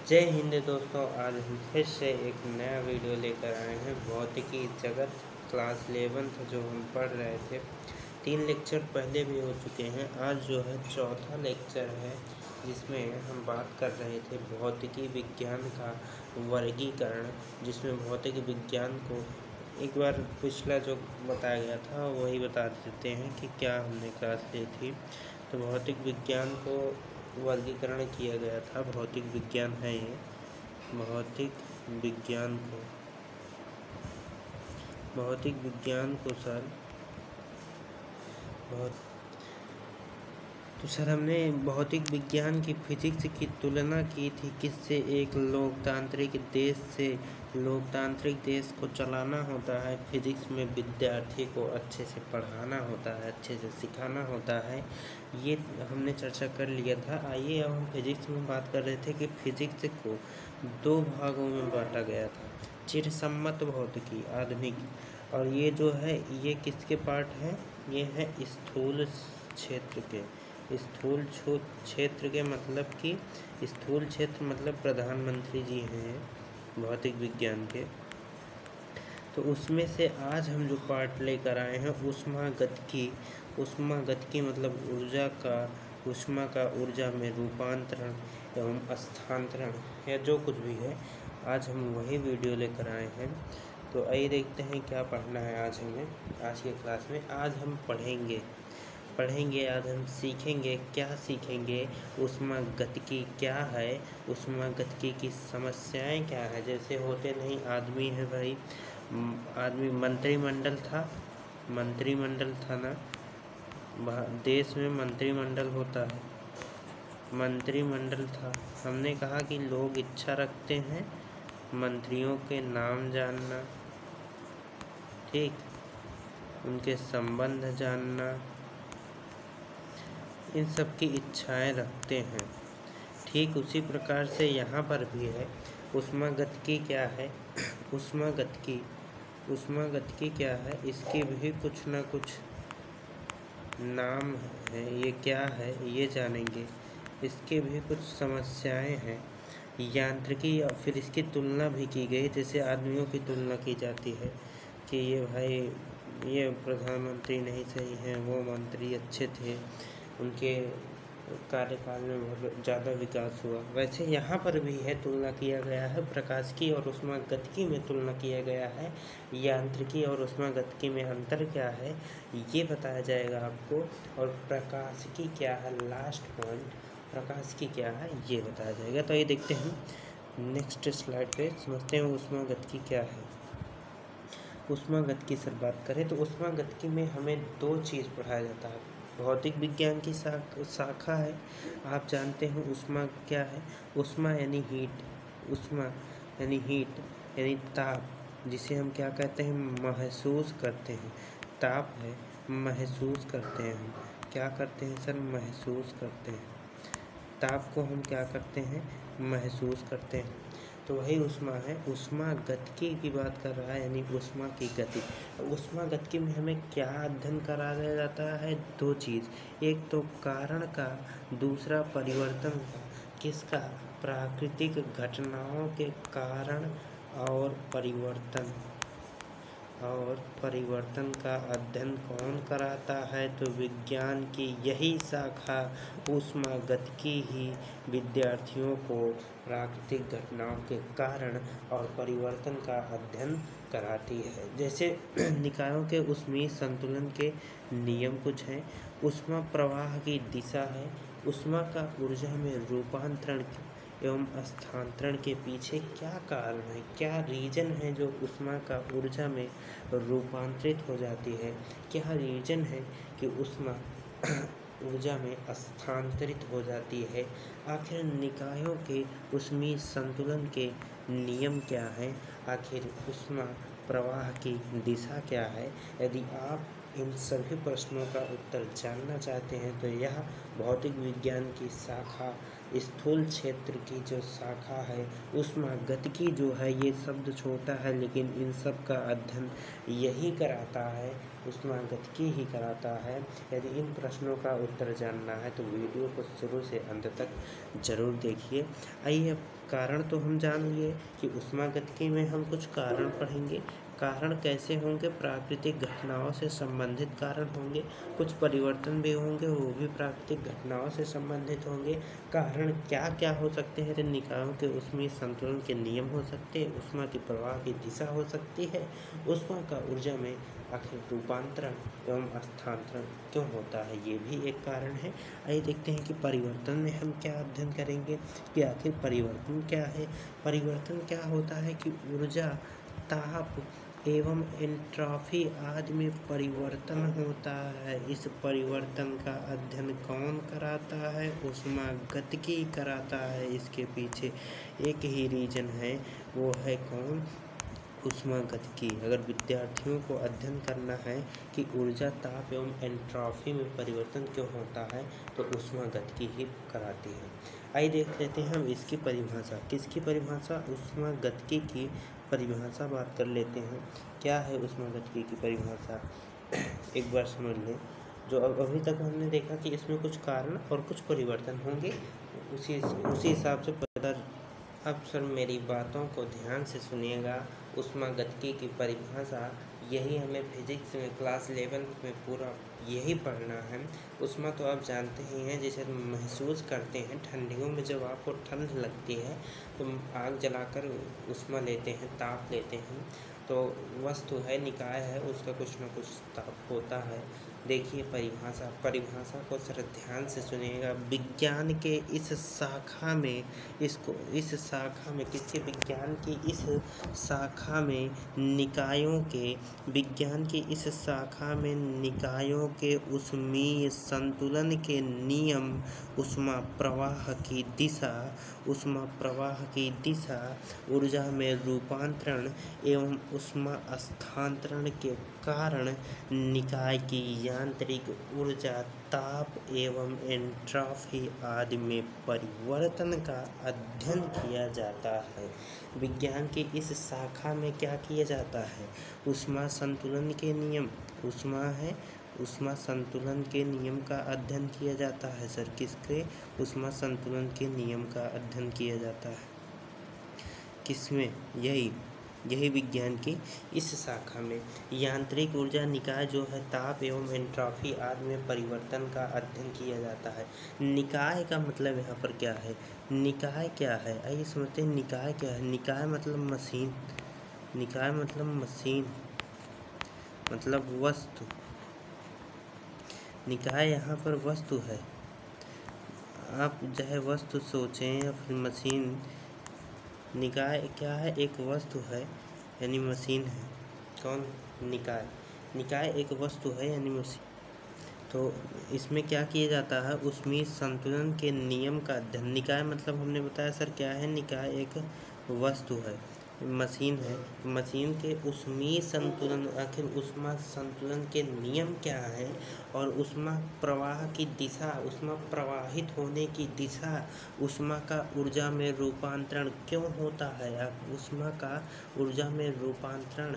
जय हिंद दोस्तों। आज हम फिर से एक नया वीडियो लेकर आए हैं। भौतिकी जगत क्लास 11th जो हम पढ़ रहे थे, 3 लेक्चर पहले भी हो चुके हैं। आज जो है चौथा लेक्चर है, जिसमें हम बात कर रहे थे भौतिकी विज्ञान का वर्गीकरण, जिसमें भौतिक विज्ञान को एक बार पिछला जो बताया गया था वही बता देते हैं कि क्या हमने क्लास ली थी। तो भौतिक विज्ञान को वर्गीकरण किया गया था। भौतिक विज्ञान है ये। भौतिक विज्ञान को सर हमने भौतिक विज्ञान की फिजिक्स की तुलना की थी किससे? एक लोकतांत्रिक देश से। लोकतांत्रिक देश को चलाना होता है, फिजिक्स में विद्यार्थी को अच्छे से पढ़ाना होता है, अच्छे से सिखाना होता है। ये हमने चर्चा कर लिया था। आइए अब हम फिजिक्स में बात कर रहे थे कि फिजिक्स को 2 भागों में बांटा गया था। चिरसम्मत भौतिकी आधुनिक, और ये जो है ये किसके पार्ट है? ये है स्थूल क्षेत्र के। स्थूल क्षेत्र के मतलब कि स्थूल क्षेत्र मतलब प्रधानमंत्री जी हैं भौतिक विज्ञान के। तो उसमें से आज हम जो पार्ट लेकर आए हैं ऊष्मागतिकी। ऊष्मागतिकी मतलब ऊष्मा का ऊर्जा में रूपांतरण एवं स्थानांतरण या जो कुछ भी है, आज हम वही वीडियो लेकर आए हैं। तो आइए देखते हैं क्या पढ़ना है आज हमें। आज की क्लास में आज हम पढ़ेंगे आज हम सीखेंगे। क्या सीखेंगे? ऊष्मागतिकी क्या है, ऊष्मागतिकी की समस्याएं क्या है। जैसे होते नहीं आदमी है भाई, आदमी मंत्रिमंडल था ना, देश में मंत्रिमंडल होता है। मंत्रिमंडल था, हमने कहा कि लोग इच्छा रखते हैं मंत्रियों के नाम जानना, ठीक, उनके संबंध जानना, इन सब की इच्छाएं रखते हैं। ठीक उसी प्रकार से यहाँ पर भी है। ऊष्मागतिकी क्या है? ऊष्मागतिकी क्या है? इसके भी कुछ ना कुछ नाम है। ये क्या है ये जानेंगे। इसके भी कुछ समस्याएं हैं। यांत्रिकी, और फिर इसकी तुलना भी की गई। जैसे आदमियों की तुलना की जाती है कि ये भाई ये प्रधानमंत्री नहीं सही हैं, वो मंत्री अच्छे थे, उनके कार्यकाल में बहुत ज़्यादा विकास हुआ। वैसे यहाँ पर भी है, तुलना किया गया है प्रकाश की और ऊष्मागतिकी में तुलना किया गया है। यांत्रिकी और ऊष्मागतिकी में अंतर क्या है ये बताया जाएगा आपको। और प्रकाशिकी क्या है, लास्ट पॉइंट प्रकाशिकी क्या है ये बताया जाएगा। तो ये देखते हैं नेक्स्ट स्लाइड पे, समझते हैं ऊष्मागतिकी क्या है। ऊष्मागतिकी से बात करें तो ऊष्मागतिकी में हमें 2 चीज़ पढ़ाया जाता है। भौतिक विज्ञान की शाखा है, आप जानते हैं। ऊष्मा क्या है? ऊष्मा यानी हीट, यानी ताप, जिसे हम क्या कहते हैं? महसूस करते हैं। ताप है, महसूस करते हैं हम। क्या करते हैं सर? महसूस करते हैं। ताप को हम क्या करते हैं? महसूस करते हैं। तो वही ऊष्मा है। ऊष्मागतिकी की बात कर रहा है, यानी ऊष्मा की गति। ऊष्मागतिकी में हमें क्या अध्ययन कराया जाता है? 2 चीज़, एक तो कारण का, दूसरा परिवर्तन का। किसका? प्राकृतिक घटनाओं के कारण और परिवर्तन का अध्ययन कौन कराता है? तो विज्ञान की यही शाखा ऊष्मागतिकी ही विद्यार्थियों को प्राकृतिक घटनाओं के कारण और परिवर्तन का अध्ययन कराती है। जैसे निकायों के ऊष्मीय संतुलन के नियम कुछ हैं। ऊष्मा प्रवाह की दिशा है। ऊष्मा का ऊर्जा में रूपांतरण एवं स्थानांतरण के पीछे क्या कारण है, क्या रीजन है जो ऊष्मा का ऊर्जा में रूपांतरित हो जाती है? क्या रीजन है कि ऊष्मा ऊर्जा में स्थानांतरित हो जाती है? आखिर निकायों के ऊष्मीय संतुलन के नियम क्या हैं? आखिर ऊष्मा प्रवाह की दिशा क्या है? यदि आप इन सभी प्रश्नों का उत्तर जानना चाहते हैं तो यह भौतिक विज्ञान की शाखा, स्थूल क्षेत्र की जो शाखा है, ऊष्मागतिकी जो है, ये शब्द छोटा है लेकिन इन सब का अध्ययन यही कराता है, ऊष्मागतिकी ही कराता है। यदि इन प्रश्नों का उत्तर जानना है तो वीडियो को शुरू से अंत तक जरूर देखिए। आइए, अब कारण तो हम जान लिए कि ऊष्मागतिकी में हम कुछ कारण पढ़ेंगे। कारण कैसे होंगे? प्राकृतिक घटनाओं से संबंधित कारण होंगे, कुछ परिवर्तन भी होंगे, वो भी प्राकृतिक घटनाओं से संबंधित होंगे। कारण क्या क्या हो सकते हैं? तो निकायों के ऊष्मीय संतुलन के नियम हो सकते हैं, ऊष्मा की प्रवाह की दिशा हो सकती है, ऊष्मा का ऊर्जा में आखिर रूपांतरण एवं स्थानांतरण क्यों होता है, ये भी एक कारण है। आइए देखते हैं कि परिवर्तन में हम क्या अध्ययन करेंगे कि आखिर परिवर्तन क्या है। परिवर्तन क्या होता है कि ऊर्जा, ताप एवं एंट्रॉपी आदि में परिवर्तन होता है। इस परिवर्तन का अध्ययन कौन कराता है? ऊष्मागतिकी कराता है। इसके पीछे एक ही रीजन है, वो है कौन? ऊष्मागतिकी। अगर विद्यार्थियों को अध्ययन करना है कि ऊर्जा, ताप एवं एंट्रॉपी में परिवर्तन क्यों होता है तो ऊष्मागतिकी ही कराती है। आइए देख लेते हैं हम इसकी परिभाषा। किसकी परिभाषा? ऊष्मागतिकी की परिभाषा बात कर लेते हैं। क्या है ऊष्मागतिकी की परिभाषा? एक बार समझ लें। जो अभी तक हमने देखा कि इसमें कुछ कारण और कुछ परिवर्तन होंगे, उसी हिसाब से पता। अब सर मेरी बातों को ध्यान से सुनिएगा। ऊष्मागतिकी की परिभाषा यही हमें फिजिक्स में क्लास 11 में पूरा यही पढ़ना है। ऊष्मा तो आप जानते ही हैं, जैसे महसूस करते हैं ठंडियों में, जब आपको ठंड लगती है तो आग जलाकर ऊष्मा लेते हैं, ताप लेते हैं, तो वस्तु है, निकाय है, उसका कुछ ना कुछ ताप होता है। देखिए परिभाषा को सर ध्यान से सुनिएगा। विज्ञान के इस शाखा में किसके? विज्ञान की इस शाखा में निकायों के ऊष्मीय संतुलन के नियम, ऊष्मा प्रवाह की दिशा, ऊर्जा में रूपांतरण एवं ऊष्मा स्थानांतरण के कारण निकाय की यांत्रिक ऊर्जा, ताप एवं एंट्रॉपी आदि में परिवर्तन का अध्ययन किया जाता है। विज्ञान की इस शाखा में क्या किया जाता है? ऊष्मा संतुलन के नियम, ऊष्मा संतुलन के नियम का अध्ययन किया जाता है। सर किसके? ऊष्मा संतुलन के नियम का अध्ययन किया जाता है। किसमें? यही विज्ञान की इस शाखा में। यांत्रिक ऊर्जा, निकाय जो है, ताप एवं एंट्रॉपी आदि में परिवर्तन का अध्ययन किया जाता है। निकाय का मतलब यहाँ पर क्या है? निकाय क्या है? आइए समझते हैं निकाय क्या है। निकाय मतलब मशीन, मतलब वस्तु। निकाय यहाँ पर वस्तु है। आप चाहे वस्तु सोचें या फिर मशीन, निकाय क्या है? एक वस्तु है यानी मशीन है। कौन? निकाय एक वस्तु है यानी मशीन। तो इसमें क्या किया जाता है? ऊष्मीय संतुलन के नियम का अध्ययन। निकाय मतलब हमने बताया सर क्या है? निकाय एक वस्तु है, मशीन है। मशीन के ऊष्मीय संतुलन, आखिर ऊष्मा संतुलन के नियम क्या है और ऊष्मा प्रवाह की दिशा, ऊष्मा प्रवाहित होने की दिशा, ऊष्मा का ऊर्जा में रूपांतरण क्यों होता है? ऊष्मा का ऊर्जा में रूपांतरण,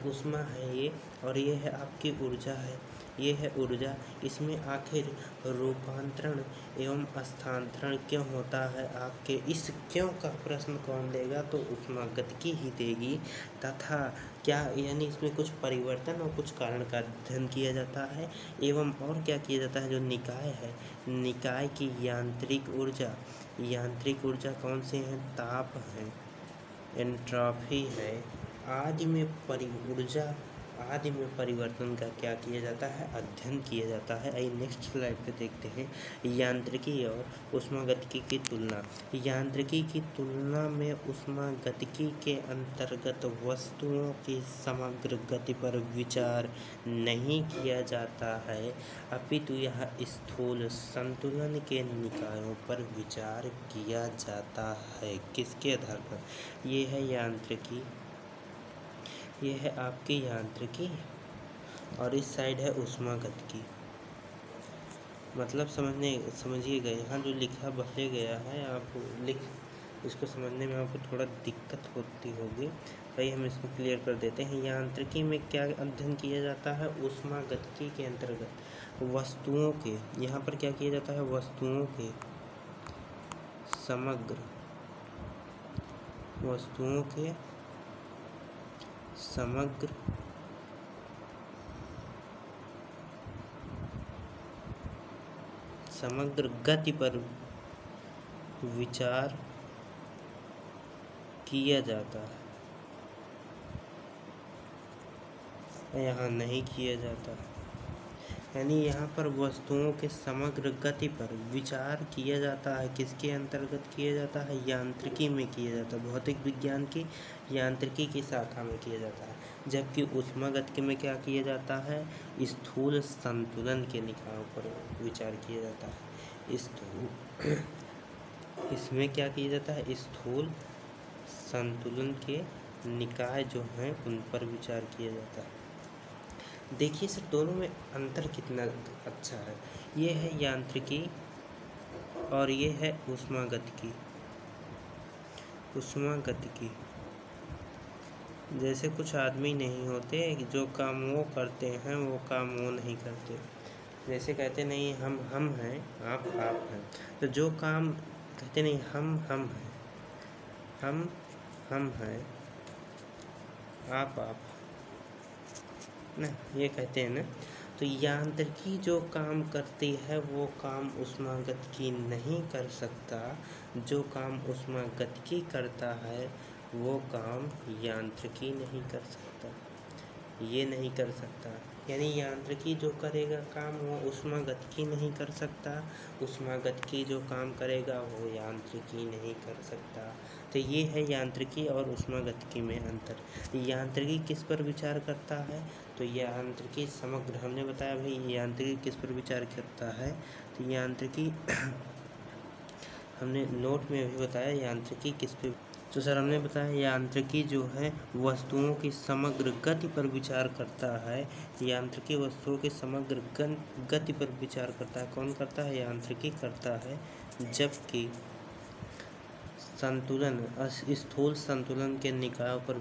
ऊष्मा है ये और ये है आपकी ऊर्जा है, ये है ऊर्जा। इसमें आखिर रूपांतरण एवं स्थानांतरण क्यों होता है? आपके इस क्यों का प्रश्न कौन देगा? तो ऊष्मागतिकी ही देगी। तथा क्या, यानी इसमें कुछ परिवर्तन और कुछ कारण का अध्ययन किया जाता है। एवं और क्या किया जाता है? जो निकाय है, निकाय की यांत्रिक ऊर्जा कौन से हैं? ताप है, एंट्रॉपी है, आदि में परिवर्तन का क्या किया जाता है? अध्ययन किया जाता है। आइए नेक्स्ट स्लाइड पे देखते हैं यांत्रिकी और ऊष्मागतिकी की तुलना। यांत्रिकी की तुलना में ऊष्मागतिकी के अंतर्गत वस्तुओं की समग्र गति पर विचार नहीं किया जाता है, अपितु यह स्थूल संतुलन के निकायों पर विचार किया जाता है। किसके आधार पर? ये है यांत्रिकी, ये है आपकी यांत्रिकी और इस साइड है ऊष्मागतिकी। मतलब समझिएगा, यहाँ जो लिखा भले गया है, आप इसको समझने में आपको थोड़ा दिक्कत होती होगी, भाई हम इसको क्लियर कर देते हैं। यांत्रिकी में क्या अध्ययन किया जाता है? ऊष्मागतिकी के अंतर्गत वस्तुओं के, यहाँ पर क्या किया जाता है? वस्तुओं के समग्र गति पर विचार किया जाता है, यहाँ नहीं किया जाता। यानी यहाँ पर वस्तुओं के समग्र गति पर विचार किया जाता है। किसके अंतर्गत किया जाता है? यांत्रिकी में किया जाता है। भौतिक विज्ञान की यांत्रिकी की शाखा में किया जाता है। जबकि ऊष्मागतिकी में क्या किया जाता है? स्थूल संतुलन के निकायों पर विचार किया जाता है। इसमें क्या किया जाता है? स्थूल संतुलन के निकाय जो हैं उन पर विचार किया जाता है। देखिए सर, दोनों में अंतर कितना अच्छा है। ये है यांत्रिकी और ये है ऊष्मागतिकी। जैसे कुछ आदमी नहीं होते, जो काम वो करते हैं वो काम वो नहीं करते। जैसे कहते नहीं हम हैं, आप हैं। तो जो काम कहते नहीं हम हैं, हम हैं, आप ना, ये कहते हैं ना। तो यांत्रिकी जो काम करती है वो काम ऊष्मागतिकी नहीं कर सकता। जो काम ऊष्मागतिकी करता है वो काम यांत्रिकी नहीं कर सकता, ये नहीं कर सकता। यानी यांत्रिकी जो करेगा काम वो ऊष्मागतिकी नहीं कर सकता, ऊष्मागतिकी जो काम करेगा वो यांत्रिकी नहीं कर सकता। तो ये है यांत्रिकी और ऊष्मागतिकी में अंतर। यांत्रिकी किस पर विचार करता है? तो यांत्रिकी समग्र, हमने बताया भाई यांत्रिकी किस पर विचार करता है। तो यांत्रिकी हमने नोट में भी बताया यांत्रिकी किस पे। तो सर हमने बताया यांत्रिकी जो है वस्तुओं की समग्र गति पर विचार करता है। यांत्रिकी वस्तुओं की समग्र गति पर विचार करता है। कौन करता है? यांत्रिकी करता है। जबकि संतुलन, स्थूल संतुलन के निकायों पर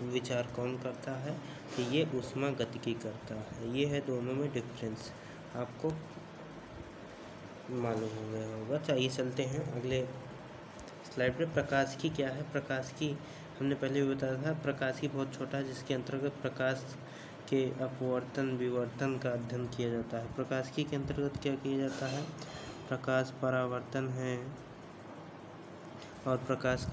विचार कौन करता है? तो ये ऊष्मागतिकी करता है। ये है दोनों में डिफरेंस, आपको मालूम हो गया होगा। चलिए चलते हैं अगले स्लाइड पे। प्रकाशिकी क्या है? प्रकाशिकी हमने पहले भी बताया था, प्रकाशिकी बहुत छोटा है जिसके अंतर्गत प्रकाश के अपवर्तन विवर्तन का अध्ययन किया जाता है। प्रकाशिकी के अंतर्गत क्या किया जाता है? प्रकाश परावर्तन है और प्रकाश